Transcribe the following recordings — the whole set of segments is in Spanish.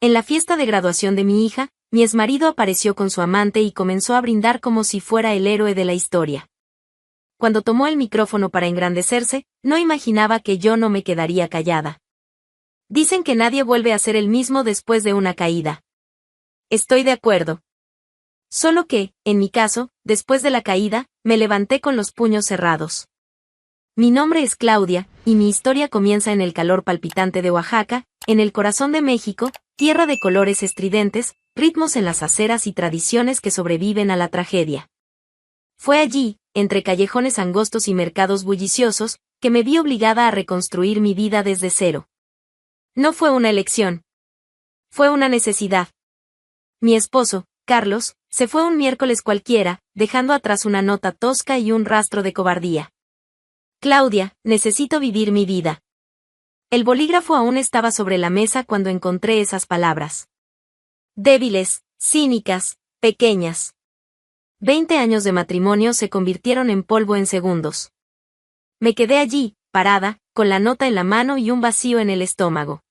En la fiesta de graduación de mi hija, mi exmarido apareció con su amante y comenzó a brindar como si fuera el héroe de la historia. Cuando tomó el micrófono para engrandecerse, no imaginaba que yo no me quedaría callada. Dicen que nadie vuelve a ser el mismo después de una caída. Estoy de acuerdo. Solo que, en mi caso, después de la caída, me levanté con los puños cerrados. Mi nombre es Claudia, y mi historia comienza en el calor palpitante de Oaxaca, en el corazón de México, tierra de colores estridentes, ritmos en las aceras y tradiciones que sobreviven a la tragedia. Fue allí, entre callejones angostos y mercados bulliciosos, que me vi obligada a reconstruir mi vida desde cero. No fue una elección. Fue una necesidad. Mi esposo, Carlos, se fue un miércoles cualquiera, dejando atrás una nota tosca y un rastro de cobardía. Claudia, necesito vivir mi vida. El bolígrafo aún estaba sobre la mesa cuando encontré esas palabras. Débiles, cínicas, pequeñas. 20 años de matrimonio se convirtieron en polvo en segundos. Me quedé allí, parada, con la nota en la mano y un vacío en el estómago.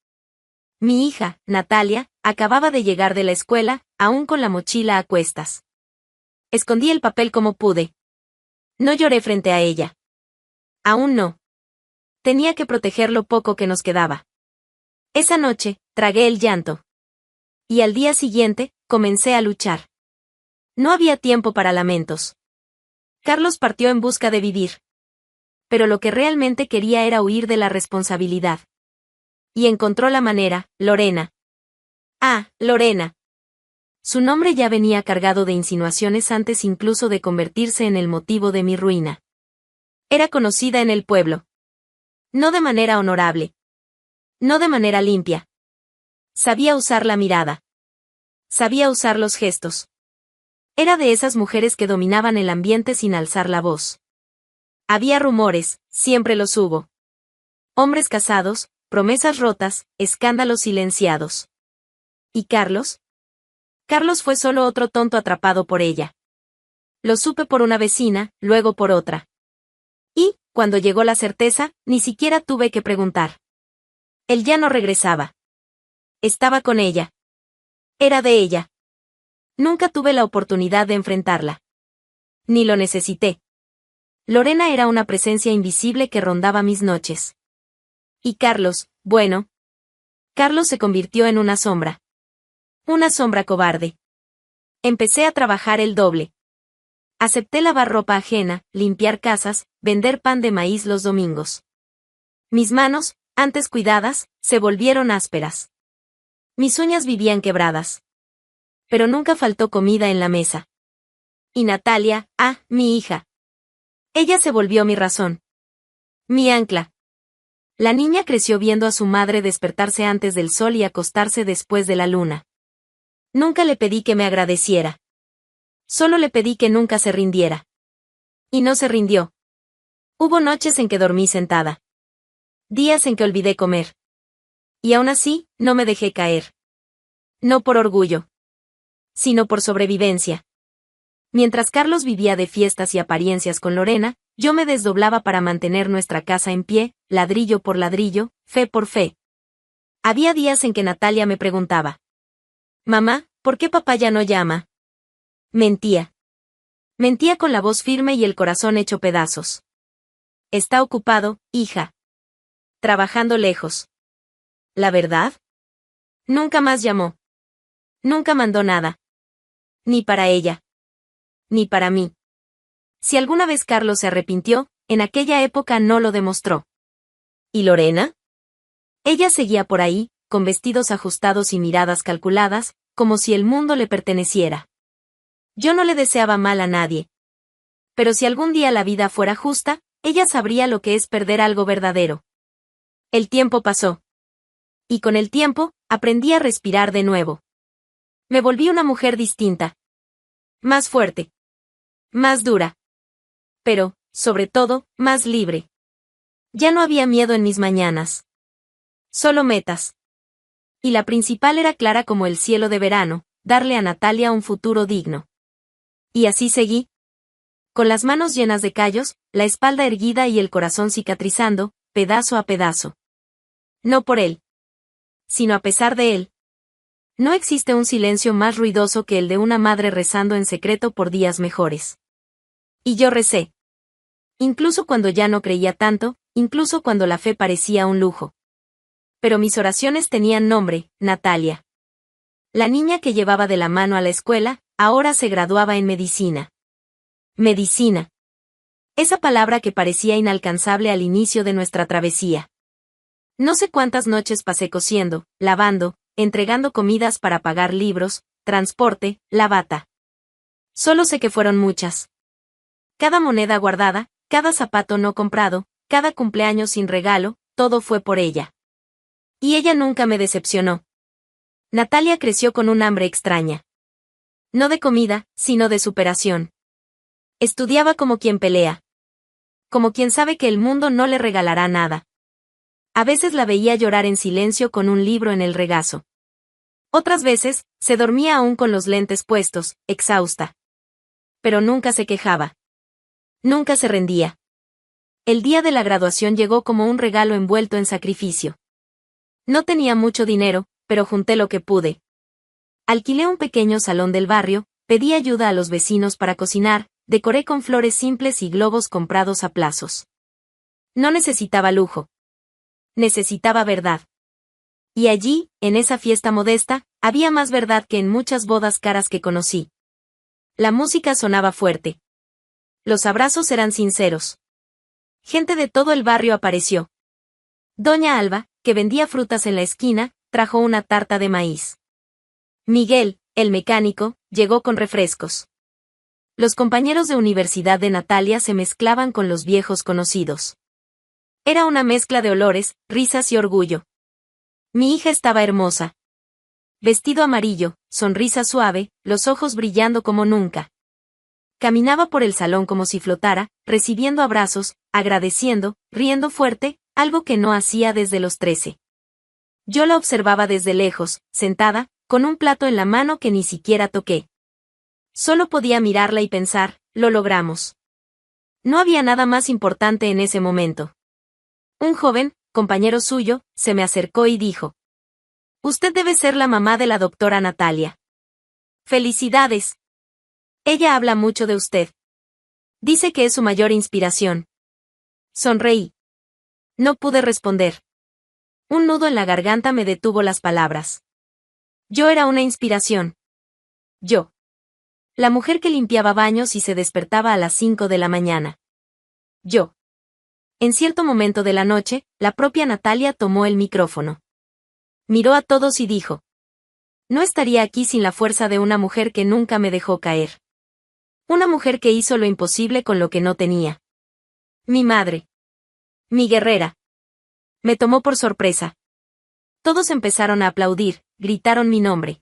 Mi hija, Natalia, acababa de llegar de la escuela, aún con la mochila a cuestas. Escondí el papel como pude. No lloré frente a ella. Aún no. Tenía que proteger lo poco que nos quedaba. Esa noche, tragué el llanto. Y al día siguiente, comencé a luchar. No había tiempo para lamentos. Carlos partió en busca de vivir. Pero lo que realmente quería era huir de la responsabilidad. Y encontró la manera, Lorena. Ah, Lorena. Su nombre ya venía cargado de insinuaciones antes incluso de convertirse en el motivo de mi ruina. Era conocida en el pueblo. No de manera honorable. No de manera limpia. Sabía usar la mirada. Sabía usar los gestos. Era de esas mujeres que dominaban el ambiente sin alzar la voz. Había rumores, siempre los hubo. Hombres casados, promesas rotas, escándalos silenciados. ¿Y Carlos? Carlos fue solo otro tonto atrapado por ella. Lo supe por una vecina, luego por otra. Y, cuando llegó la certeza, ni siquiera tuve que preguntar. Él ya no regresaba. Estaba con ella. Era de ella. Nunca tuve la oportunidad de enfrentarla. Ni lo necesité. Lorena era una presencia invisible que rondaba mis noches. Y Carlos, bueno. Carlos se convirtió en una sombra. Una sombra cobarde. Empecé a trabajar el doble. Acepté lavar ropa ajena, limpiar casas, vender pan de maíz los domingos. Mis manos, antes cuidadas, se volvieron ásperas. Mis uñas vivían quebradas. Pero nunca faltó comida en la mesa. Y Natalia, mi hija. Ella se volvió mi razón. Mi ancla. La niña creció viendo a su madre despertarse antes del sol y acostarse después de la luna. Nunca le pedí que me agradeciera. Solo le pedí que nunca se rindiera. Y no se rindió. Hubo noches en que dormí sentada. Días en que olvidé comer. Y aún así, no me dejé caer. No por orgullo. Sino por sobrevivencia. Mientras Carlos vivía de fiestas y apariencias con Lorena, yo me desdoblaba para mantener nuestra casa en pie, ladrillo por ladrillo, fe por fe. Había días en que Natalia me preguntaba: «Mamá, ¿por qué papá ya no llama?» Mentía. Mentía con la voz firme y el corazón hecho pedazos. Está ocupado, hija. Trabajando lejos. ¿La verdad? Nunca más llamó. Nunca mandó nada. Ni para ella. Ni para mí. Si alguna vez Carlos se arrepintió, en aquella época no lo demostró. ¿Y Lorena? Ella seguía por ahí, con vestidos ajustados y miradas calculadas, como si el mundo le perteneciera. Yo no le deseaba mal a nadie. Pero si algún día la vida fuera justa, ella sabría lo que es perder algo verdadero. El tiempo pasó. Y con el tiempo, aprendí a respirar de nuevo. Me volví una mujer distinta. Más fuerte. Más dura. Pero, sobre todo, más libre. Ya no había miedo en mis mañanas. Solo metas. Y la principal era clara como el cielo de verano, darle a Natalia un futuro digno. Y así seguí. Con las manos llenas de callos, la espalda erguida y el corazón cicatrizando, pedazo a pedazo. No por él. Sino a pesar de él. No existe un silencio más ruidoso que el de una madre rezando en secreto por días mejores. Y yo recé. Incluso cuando ya no creía tanto, incluso cuando la fe parecía un lujo. Pero mis oraciones tenían nombre, Natalia. La niña que llevaba de la mano a la escuela, ahora se graduaba en medicina. Medicina. Esa palabra que parecía inalcanzable al inicio de nuestra travesía. No sé cuántas noches pasé cosiendo, lavando, entregando comidas para pagar libros, transporte, la bata. Solo sé que fueron muchas. Cada moneda guardada, cada zapato no comprado, cada cumpleaños sin regalo, todo fue por ella. Y ella nunca me decepcionó. Natalia creció con un hambre extraña. No de comida, sino de superación. Estudiaba como quien pelea. Como quien sabe que el mundo no le regalará nada. A veces la veía llorar en silencio con un libro en el regazo. Otras veces, se dormía aún con los lentes puestos, exhausta. Pero nunca se quejaba. Nunca se rendía. El día de la graduación llegó como un regalo envuelto en sacrificio. No tenía mucho dinero, pero junté lo que pude. Alquilé un pequeño salón del barrio, pedí ayuda a los vecinos para cocinar, decoré con flores simples y globos comprados a plazos. No necesitaba lujo. Necesitaba verdad. Y allí, en esa fiesta modesta, había más verdad que en muchas bodas caras que conocí. La música sonaba fuerte. Los abrazos eran sinceros. Gente de todo el barrio apareció. Doña Alba, que vendía frutas en la esquina, trajo una tarta de maíz. Miguel, el mecánico, llegó con refrescos. Los compañeros de universidad de Natalia se mezclaban con los viejos conocidos. Era una mezcla de olores, risas y orgullo. Mi hija estaba hermosa. Vestido amarillo, sonrisa suave, los ojos brillando como nunca. Caminaba por el salón como si flotara, recibiendo abrazos, agradeciendo, riendo fuerte, algo que no hacía desde los 13. Yo la observaba desde lejos, sentada, con un plato en la mano que ni siquiera toqué. Solo podía mirarla y pensar, lo logramos. No había nada más importante en ese momento. Un joven, compañero suyo, se me acercó y dijo: «Usted debe ser la mamá de la doctora Natalia. ¡Felicidades! Ella habla mucho de usted. Dice que es su mayor inspiración». Sonreí. No pude responder. Un nudo en la garganta me detuvo las palabras. Yo era una inspiración. Yo. La mujer que limpiaba baños y se despertaba a las 5 de la mañana. Yo. En cierto momento de la noche, la propia Natalia tomó el micrófono. Miró a todos y dijo: «No estaría aquí sin la fuerza de una mujer que nunca me dejó caer. Una mujer que hizo lo imposible con lo que no tenía. Mi madre. Mi guerrera». Me tomó por sorpresa. Todos empezaron a aplaudir, gritaron mi nombre.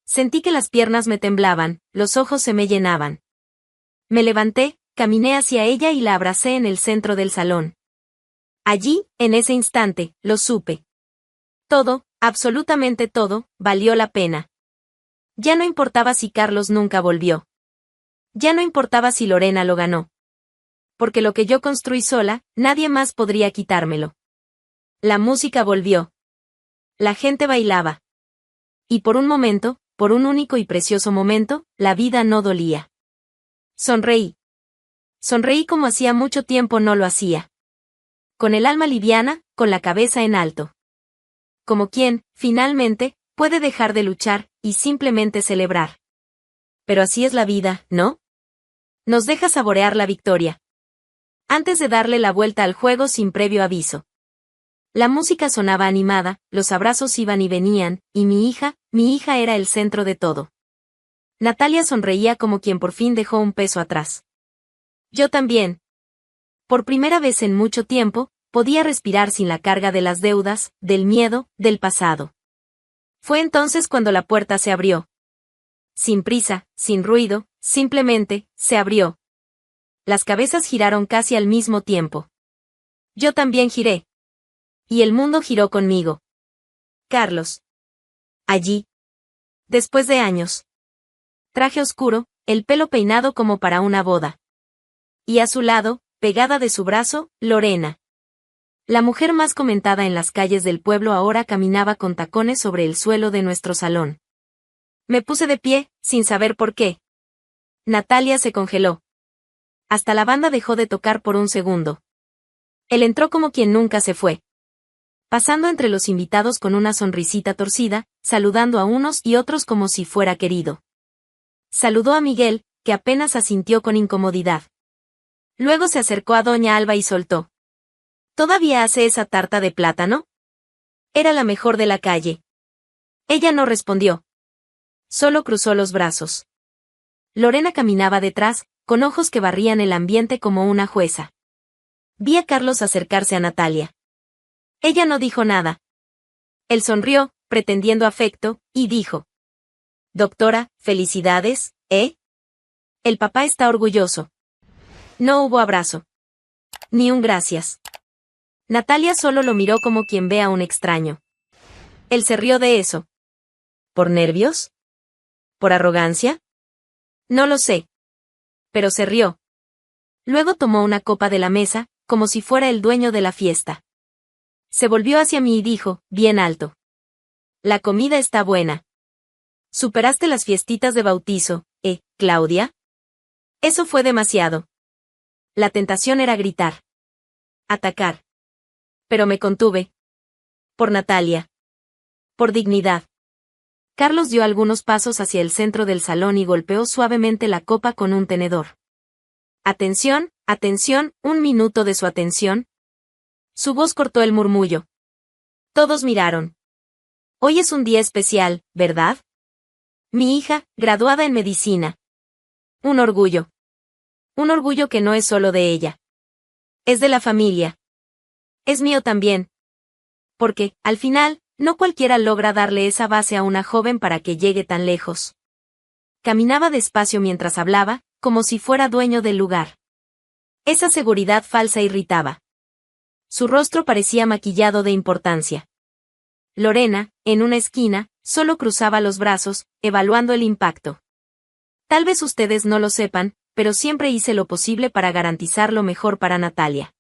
Sentí que las piernas me temblaban, los ojos se me llenaban. Me levanté, caminé hacia ella y la abracé en el centro del salón. Allí, en ese instante, lo supe. Todo, absolutamente todo, valió la pena. Ya no importaba si Carlos nunca volvió. Ya no importaba si Lorena lo ganó. Porque lo que yo construí sola, nadie más podría quitármelo. La música volvió. La gente bailaba. Y por un momento, por un único y precioso momento, la vida no dolía. Sonreí. Sonreí como hacía mucho tiempo no lo hacía. Con el alma liviana, con la cabeza en alto. Como quien, finalmente, puede dejar de luchar, y simplemente celebrar. Pero así es la vida, ¿no? Nos deja saborear la victoria. Antes de darle la vuelta al juego sin previo aviso. La música sonaba animada, los abrazos iban y venían, y mi hija era el centro de todo. Natalia sonreía como quien por fin dejó un peso atrás. Yo también. Por primera vez en mucho tiempo, podía respirar sin la carga de las deudas, del miedo, del pasado. Fue entonces cuando la puerta se abrió. Sin prisa, sin ruido, simplemente, se abrió. Las cabezas giraron casi al mismo tiempo. Yo también giré. Y el mundo giró conmigo. Carlos. Allí. Después de años. Traje oscuro, el pelo peinado como para una boda. Y a su lado, pegada de su brazo, Lorena. La mujer más comentada en las calles del pueblo ahora caminaba con tacones sobre el suelo de nuestro salón. Me puse de pie, sin saber por qué. Natalia se congeló. Hasta la banda dejó de tocar por un segundo. Él entró como quien nunca se fue. Pasando entre los invitados con una sonrisita torcida, saludando a unos y otros como si fuera querido. Saludó a Miguel, que apenas asintió con incomodidad. Luego se acercó a doña Alba y soltó. ¿Todavía hace esa tarta de plátano? Era la mejor de la calle. Ella no respondió. Solo cruzó los brazos. Lorena caminaba detrás, con ojos que barrían el ambiente como una jueza. Vi a Carlos acercarse a Natalia. Ella no dijo nada. Él sonrió, pretendiendo afecto, y dijo. Doctora, felicidades, ¿eh? El papá está orgulloso. No hubo abrazo. Ni un gracias. Natalia solo lo miró como quien ve a un extraño. Él se rió de eso. ¿Por nervios? ¿Por arrogancia? No lo sé. Pero se rió. Luego tomó una copa de la mesa, como si fuera el dueño de la fiesta. Se volvió hacia mí y dijo, bien alto. La comida está buena. ¿Superaste las fiestitas de bautizo, Claudia? Eso fue demasiado. La tentación era gritar. Atacar. Pero me contuve. Por Natalia. Por dignidad. Carlos dio algunos pasos hacia el centro del salón y golpeó suavemente la copa con un tenedor. Atención, atención, un minuto de su atención. Su voz cortó el murmullo. Todos miraron. Hoy es un día especial, ¿verdad? Mi hija, graduada en medicina. Un orgullo. Un orgullo que no es solo de ella. Es de la familia. Es mío también. Porque, al final, no cualquiera logra darle esa base a una joven para que llegue tan lejos. Caminaba despacio mientras hablaba, como si fuera dueño del lugar. Esa seguridad falsa irritaba. Su rostro parecía maquillado de importancia. Lorena, en una esquina, solo cruzaba los brazos, evaluando el impacto. Tal vez ustedes no lo sepan, pero siempre hice lo posible para garantizar lo mejor para Natalia.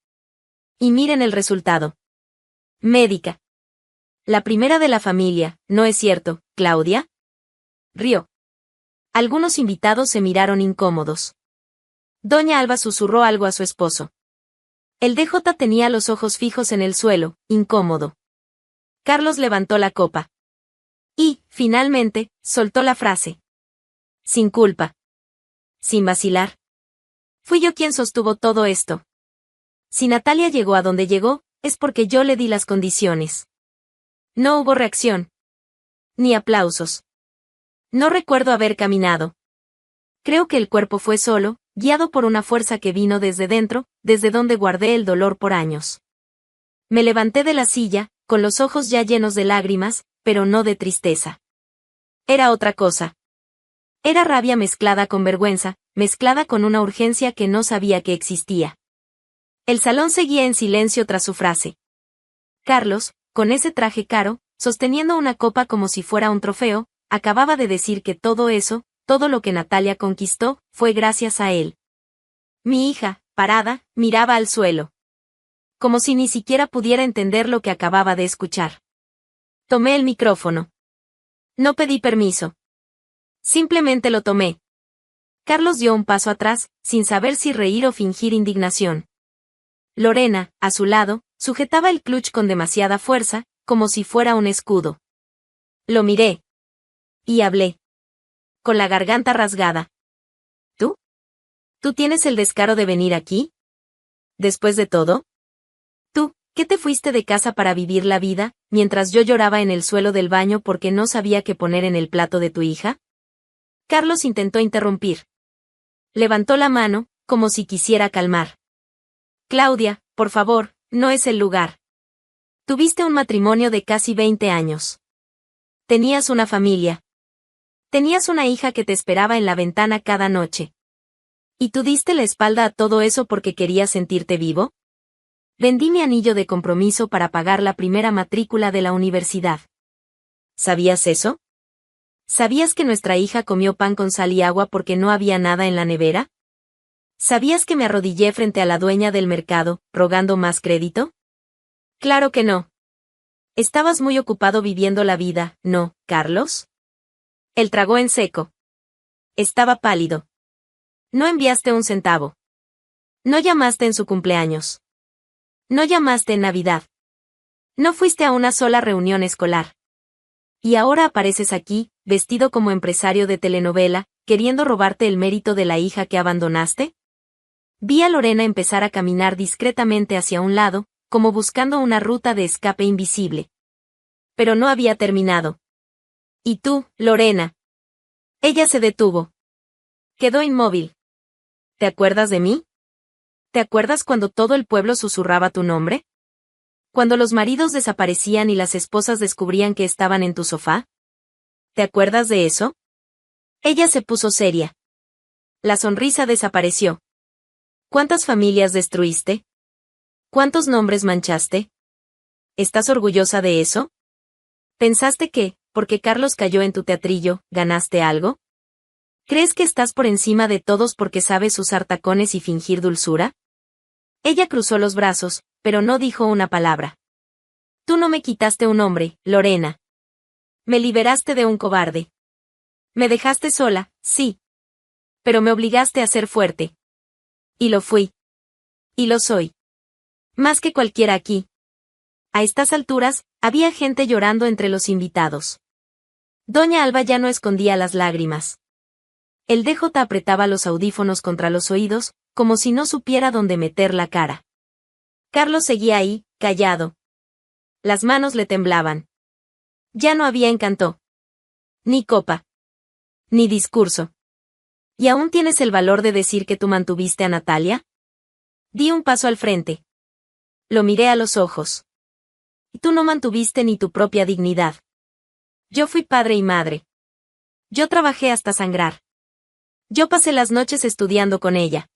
Y miren el resultado. Médica. La primera de la familia, ¿no es cierto, Claudia? Rió. Algunos invitados se miraron incómodos. Doña Alba susurró algo a su esposo. El DJ tenía los ojos fijos en el suelo, incómodo. Carlos levantó la copa. Y, finalmente, soltó la frase. Sin culpa. Sin vacilar. Fui yo quien sostuvo todo esto. Si Natalia llegó a donde llegó, es porque yo le di las condiciones. No hubo reacción. Ni aplausos. No recuerdo haber caminado. Creo que el cuerpo fue solo, guiado por una fuerza que vino desde dentro, desde donde guardé el dolor por años. Me levanté de la silla, con los ojos ya llenos de lágrimas, pero no de tristeza. Era otra cosa. Era rabia mezclada con vergüenza, mezclada con una urgencia que no sabía que existía. El salón seguía en silencio tras su frase. Carlos, con ese traje caro, sosteniendo una copa como si fuera un trofeo, acababa de decir que todo eso, todo lo que Natalia conquistó, fue gracias a él. Mi hija, parada, miraba al suelo. Como si ni siquiera pudiera entender lo que acababa de escuchar. Tomé el micrófono. No pedí permiso. Simplemente lo tomé. Carlos dio un paso atrás, sin saber si reír o fingir indignación. Lorena, a su lado, sujetaba el clutch con demasiada fuerza, como si fuera un escudo. Lo miré. Y hablé. Con la garganta rasgada. ¿Tú? ¿Tú tienes el descaro de venir aquí? ¿Después de todo? ¿Tú, qué te fuiste de casa para vivir la vida, mientras yo lloraba en el suelo del baño porque no sabía qué poner en el plato de tu hija? Carlos intentó interrumpir. Levantó la mano, como si quisiera calmar. Claudia, por favor, no es el lugar. Tuviste un matrimonio de casi 20 años. Tenías una familia. Tenías una hija que te esperaba en la ventana cada noche. ¿Y tú diste la espalda a todo eso porque querías sentirte vivo? Vendí mi anillo de compromiso para pagar la primera matrícula de la universidad. ¿Sabías eso? ¿Sabías que nuestra hija comió pan con sal y agua porque no había nada en la nevera? ¿Sabías que me arrodillé frente a la dueña del mercado, rogando más crédito? Claro que no. Estabas muy ocupado viviendo la vida, ¿no, Carlos? Él tragó en seco. Estaba pálido. No enviaste un centavo. No llamaste en su cumpleaños. No llamaste en Navidad. No fuiste a una sola reunión escolar. Y ahora apareces aquí, vestido como empresario de telenovela, queriendo robarte el mérito de la hija que abandonaste. Vi a Lorena empezar a caminar discretamente hacia un lado, como buscando una ruta de escape invisible. Pero no había terminado. ¿Y tú, Lorena? Ella se detuvo. Quedó inmóvil. ¿Te acuerdas de mí? ¿Te acuerdas cuando todo el pueblo susurraba tu nombre? ¿Cuando los maridos desaparecían y las esposas descubrían que estaban en tu sofá? ¿Te acuerdas de eso? Ella se puso seria. La sonrisa desapareció. ¿Cuántas familias destruiste? ¿Cuántos nombres manchaste? ¿Estás orgullosa de eso? ¿Pensaste que, porque Carlos cayó en tu teatrillo, ganaste algo? ¿Crees que estás por encima de todos porque sabes usar tacones y fingir dulzura? Ella cruzó los brazos, pero no dijo una palabra. Tú no me quitaste un hombre, Lorena. Me liberaste de un cobarde. Me dejaste sola, sí. Pero me obligaste a ser fuerte. Y lo fui. Y lo soy. Más que cualquiera aquí. A estas alturas, había gente llorando entre los invitados. Doña Alba ya no escondía las lágrimas. El DJ apretaba los audífonos contra los oídos, como si no supiera dónde meter la cara. Carlos seguía ahí, callado. Las manos le temblaban. Ya no había encanto. Ni copa. Ni discurso. ¿Y aún tienes el valor de decir que tú mantuviste a Natalia? Di un paso al frente. Lo miré a los ojos. Y tú no mantuviste ni tu propia dignidad. Yo fui padre y madre. Yo trabajé hasta sangrar. Yo pasé las noches estudiando con ella.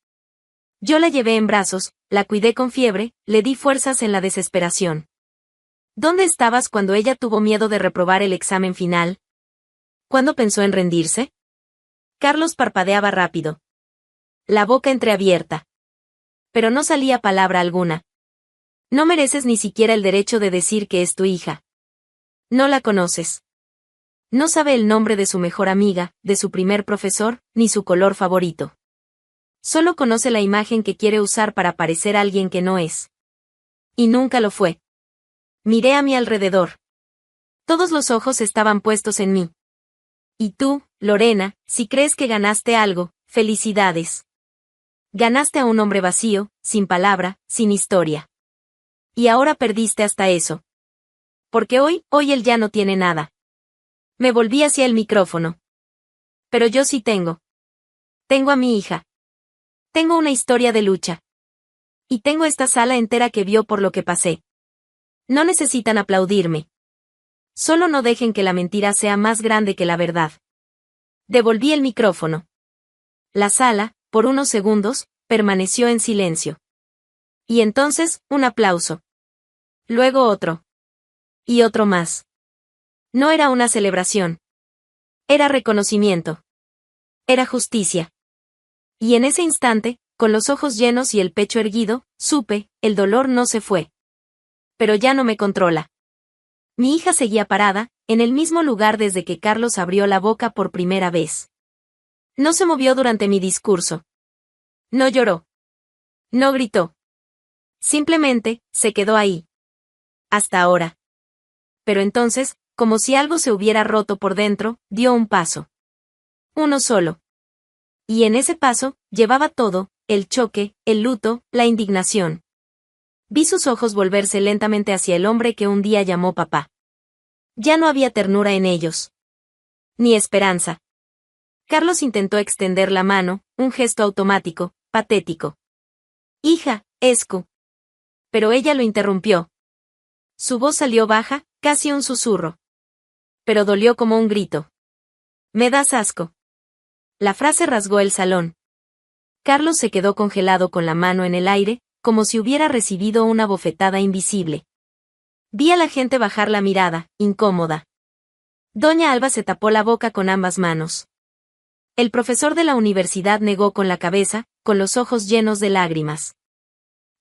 Yo la llevé en brazos, la cuidé con fiebre, le di fuerzas en la desesperación. ¿Dónde estabas cuando ella tuvo miedo de reprobar el examen final? ¿Cuándo pensó en rendirse? Carlos parpadeaba rápido. La boca entreabierta. Pero no salía palabra alguna. No mereces ni siquiera el derecho de decir que es tu hija. No la conoces. No sabe el nombre de su mejor amiga, de su primer profesor, ni su color favorito. Solo conoce la imagen que quiere usar para parecer alguien que no es. Y nunca lo fue. Miré a mi alrededor. Todos los ojos estaban puestos en mí. Y tú, Lorena, si crees que ganaste algo, felicidades. Ganaste a un hombre vacío, sin palabra, sin historia. Y ahora perdiste hasta eso. Porque hoy él ya no tiene nada. Me volví hacia el micrófono. Pero yo sí tengo. Tengo a mi hija. Tengo una historia de lucha. Y tengo esta sala entera que vio por lo que pasé. No necesitan aplaudirme. Solo no dejen que la mentira sea más grande que la verdad. Devolví el micrófono. La sala, por unos segundos, permaneció en silencio. Y entonces, un aplauso. Luego otro. Y otro más. No era una celebración. Era reconocimiento. Era justicia. Y en ese instante, con los ojos llenos y el pecho erguido, supe, el dolor no se fue. Pero ya no me controla. Mi hija seguía parada, en el mismo lugar desde que Carlos abrió la boca por primera vez. No se movió durante mi discurso. No lloró. No gritó. Simplemente, se quedó ahí. Hasta ahora. Pero entonces, como si algo se hubiera roto por dentro, dio un paso. Uno solo. Y en ese paso, llevaba todo, el choque, el luto, la indignación. Vi sus ojos volverse lentamente hacia el hombre que un día llamó papá. Ya no había ternura en ellos. Ni esperanza. Carlos intentó extender la mano, un gesto automático, patético. Hija, Escu. Pero ella lo interrumpió. Su voz salió baja, casi un susurro. Pero dolió como un grito. Me das asco. La frase rasgó el salón. Carlos se quedó congelado con la mano en el aire, como si hubiera recibido una bofetada invisible. Vi a la gente bajar la mirada, incómoda. Doña Alba se tapó la boca con ambas manos. El profesor de la universidad negó con la cabeza, con los ojos llenos de lágrimas.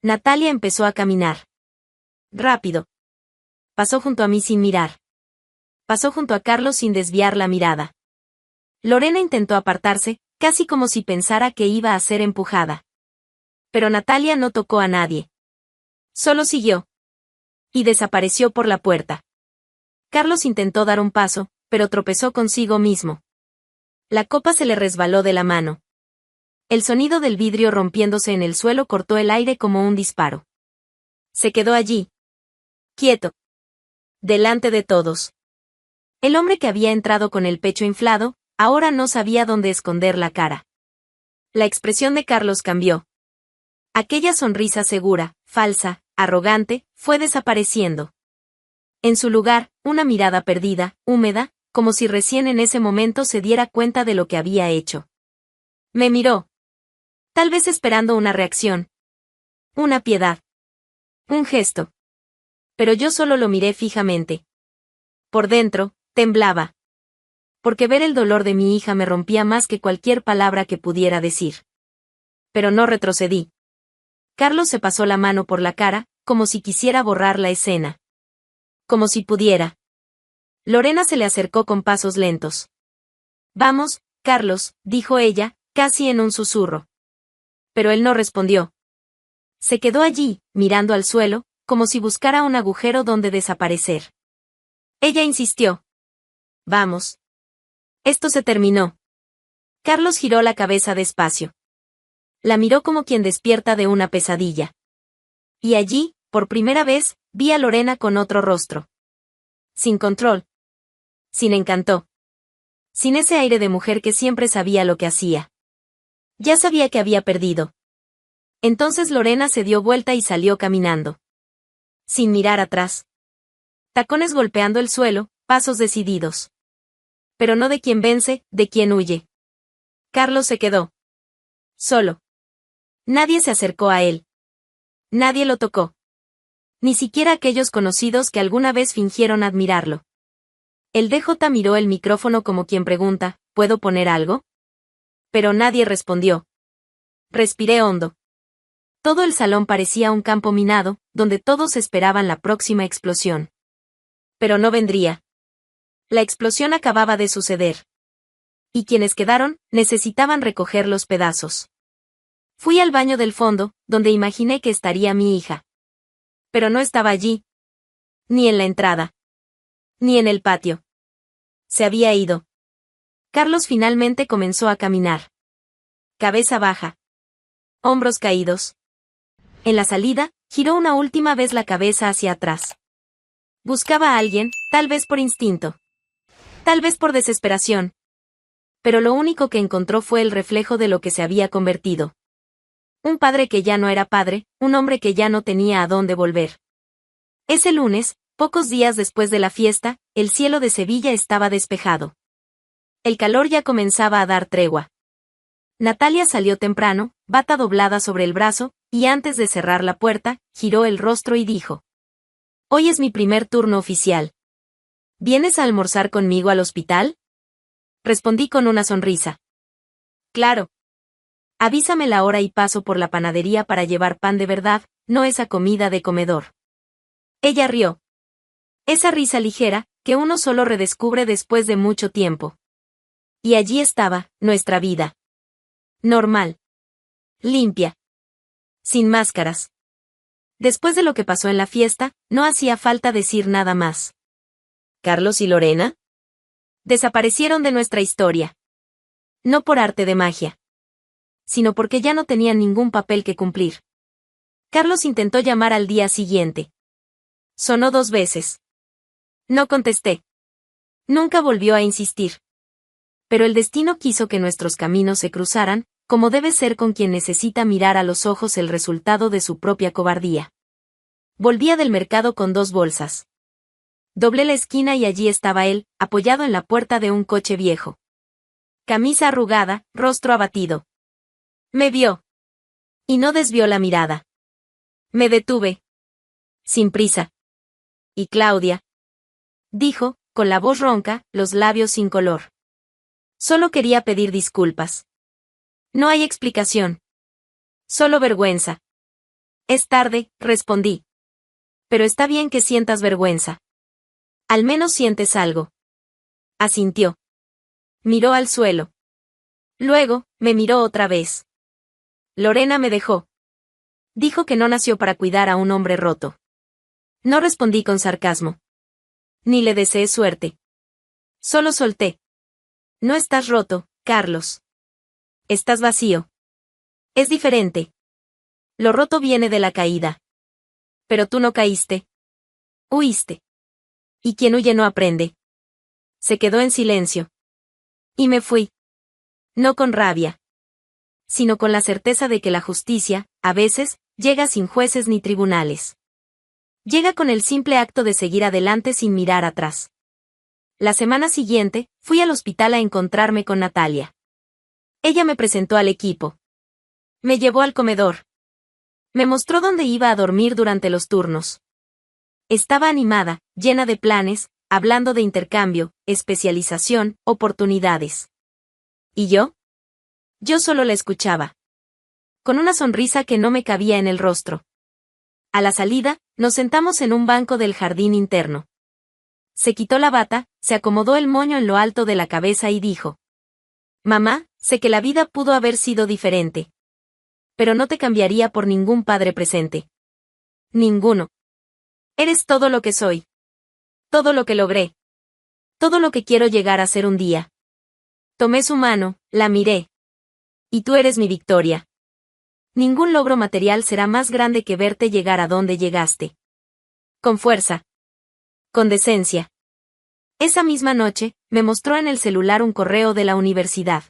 Natalia empezó a caminar. Rápido. Pasó junto a mí sin mirar. Pasó junto a Carlos sin desviar la mirada. Lorena intentó apartarse, casi como si pensara que iba a ser empujada. Pero Natalia no tocó a nadie. Solo siguió. Y desapareció por la puerta. Carlos intentó dar un paso, pero tropezó consigo mismo. La copa se le resbaló de la mano. El sonido del vidrio rompiéndose en el suelo cortó el aire como un disparo. Se quedó allí. Quieto. Delante de todos. El hombre que había entrado con el pecho inflado, ahora no sabía dónde esconder la cara. La expresión de Carlos cambió. Aquella sonrisa segura, falsa, arrogante, fue desapareciendo. En su lugar, una mirada perdida, húmeda, como si recién en ese momento se diera cuenta de lo que había hecho. Me miró. Tal vez esperando una reacción. Una piedad. Un gesto. Pero yo solo lo miré fijamente. Por dentro, temblaba. Porque ver el dolor de mi hija me rompía más que cualquier palabra que pudiera decir. Pero no retrocedí. Carlos se pasó la mano por la cara, como si quisiera borrar la escena. Como si pudiera. Lorena se le acercó con pasos lentos. Vamos, Carlos, dijo ella, casi en un susurro. Pero él no respondió. Se quedó allí, mirando al suelo, como si buscara un agujero donde desaparecer. Ella insistió. Vamos. Esto se terminó. Carlos giró la cabeza despacio. La miró como quien despierta de una pesadilla. Y allí, por primera vez, vi a Lorena con otro rostro. Sin control. Sin encanto. Sin ese aire de mujer que siempre sabía lo que hacía. Ya sabía que había perdido. Entonces Lorena se dio vuelta y salió caminando. Sin mirar atrás. Tacones golpeando el suelo, pasos decididos. Pero no de quien vence, de quien huye. Carlos se quedó. Solo. Nadie se acercó a él. Nadie lo tocó. Ni siquiera aquellos conocidos que alguna vez fingieron admirarlo. El DJ miró el micrófono como quien pregunta, ¿puedo poner algo? Pero nadie respondió. Respiré hondo. Todo el salón parecía un campo minado, donde todos esperaban la próxima explosión. Pero no vendría. La explosión acababa de suceder. Y quienes quedaron, necesitaban recoger los pedazos. Fui al baño del fondo, donde imaginé que estaría mi hija. Pero no estaba allí. Ni en la entrada. Ni en el patio. Se había ido. Carlos finalmente comenzó a caminar. Cabeza baja. Hombros caídos. En la salida, giró una última vez la cabeza hacia atrás. Buscaba a alguien, tal vez por instinto. Tal vez por desesperación. Pero lo único que encontró fue el reflejo de lo que se había convertido. Un padre que ya no era padre, un hombre que ya no tenía a dónde volver. Ese lunes, pocos días después de la fiesta, el cielo de Sevilla estaba despejado. El calor ya comenzaba a dar tregua. Natalia salió temprano, bata doblada sobre el brazo, y antes de cerrar la puerta, giró el rostro y dijo: Hoy es mi primer turno oficial. ¿Vienes a almorzar conmigo al hospital? Respondí con una sonrisa. Claro. Avísame la hora y paso por la panadería para llevar pan de verdad, no esa comida de comedor. Ella rió. Esa risa ligera, que uno solo redescubre después de mucho tiempo. Y allí estaba, nuestra vida. Normal. Limpia. Sin máscaras. Después de lo que pasó en la fiesta, no hacía falta decir nada más. ¿Carlos y Lorena? Desaparecieron de nuestra historia. No por arte de magia. Sino porque ya no tenían ningún papel que cumplir. Carlos intentó llamar al día siguiente. Sonó 2 veces. No contesté. Nunca volvió a insistir. Pero el destino quiso que nuestros caminos se cruzaran, como debe ser con quien necesita mirar a los ojos el resultado de su propia cobardía. Volvía del mercado con 2 bolsas. Doblé la esquina y allí estaba él, apoyado en la puerta de un coche viejo. Camisa arrugada, rostro abatido. Me vio. Y no desvió la mirada. Me detuve. Sin prisa. ¿Y Claudia? Dijo, con la voz ronca, los labios sin color. Solo quería pedir disculpas. No hay explicación. Solo vergüenza. Es tarde, respondí. Pero está bien que sientas vergüenza. Al menos sientes algo. Asintió. Miró al suelo. Luego, me miró otra vez. Lorena me dejó. Dijo que no nació para cuidar a un hombre roto. No respondí con sarcasmo. Ni le deseé suerte. Solo solté. No estás roto, Carlos. Estás vacío. Es diferente. Lo roto viene de la caída. Pero tú no caíste. Huiste. Y quien huye no aprende. Se quedó en silencio. Y me fui. No con rabia. Sino con la certeza de que la justicia, a veces, llega sin jueces ni tribunales. Llega con el simple acto de seguir adelante sin mirar atrás. La semana siguiente, fui al hospital a encontrarme con Natalia. Ella me presentó al equipo. Me llevó al comedor. Me mostró dónde iba a dormir durante los turnos. Estaba animada, llena de planes, hablando de intercambio, especialización, oportunidades. ¿Y yo? Yo solo la escuchaba. Con una sonrisa que no me cabía en el rostro. A la salida, nos sentamos en un banco del jardín interno. Se quitó la bata, se acomodó el moño en lo alto de la cabeza y dijo: Mamá, sé que la vida pudo haber sido diferente. Pero no te cambiaría por ningún padre presente. Ninguno. Eres todo lo que soy. Todo lo que logré. Todo lo que quiero llegar a ser un día. Tomé su mano, la miré. Y tú eres mi victoria. Ningún logro material será más grande que verte llegar a donde llegaste. Con fuerza. Con decencia. Esa misma noche, me mostró en el celular un correo de la universidad.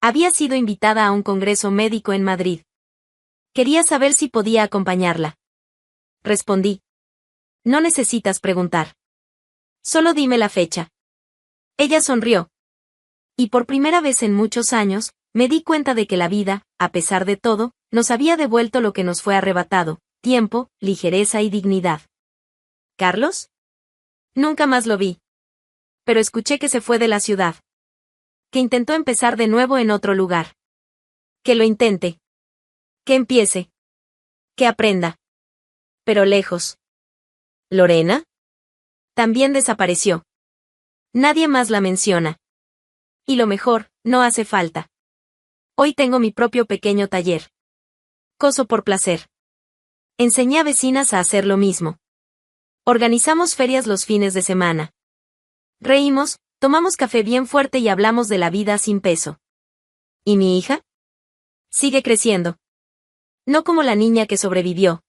Había sido invitada a un congreso médico en Madrid. Quería saber si podía acompañarla. Respondí. No necesitas preguntar. Solo dime la fecha. Ella sonrió. Y por primera vez en muchos años, me di cuenta de que la vida, a pesar de todo, nos había devuelto lo que nos fue arrebatado: tiempo, ligereza y dignidad. ¿Carlos? Nunca más lo vi. Pero escuché que se fue de la ciudad. Que intentó empezar de nuevo en otro lugar. Que lo intente. Que empiece. Que aprenda. Pero lejos. ¿Lorena? También desapareció. Nadie más la menciona. Y lo mejor, no hace falta. Hoy tengo mi propio pequeño taller. Coso por placer. Enseñé a vecinas a hacer lo mismo. Organizamos ferias los fines de semana. Reímos, tomamos café bien fuerte y hablamos de la vida sin peso. ¿Y mi hija? Sigue creciendo. No como la niña que sobrevivió,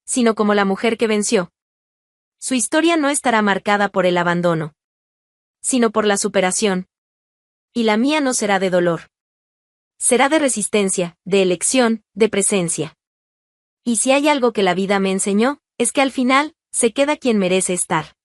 sino como la mujer que venció. Su historia no estará marcada por el abandono, sino por la superación. Y la mía no será de dolor. Será de resistencia, de elección, de presencia. Y si hay algo que la vida me enseñó, es que al final, se queda quien merece estar.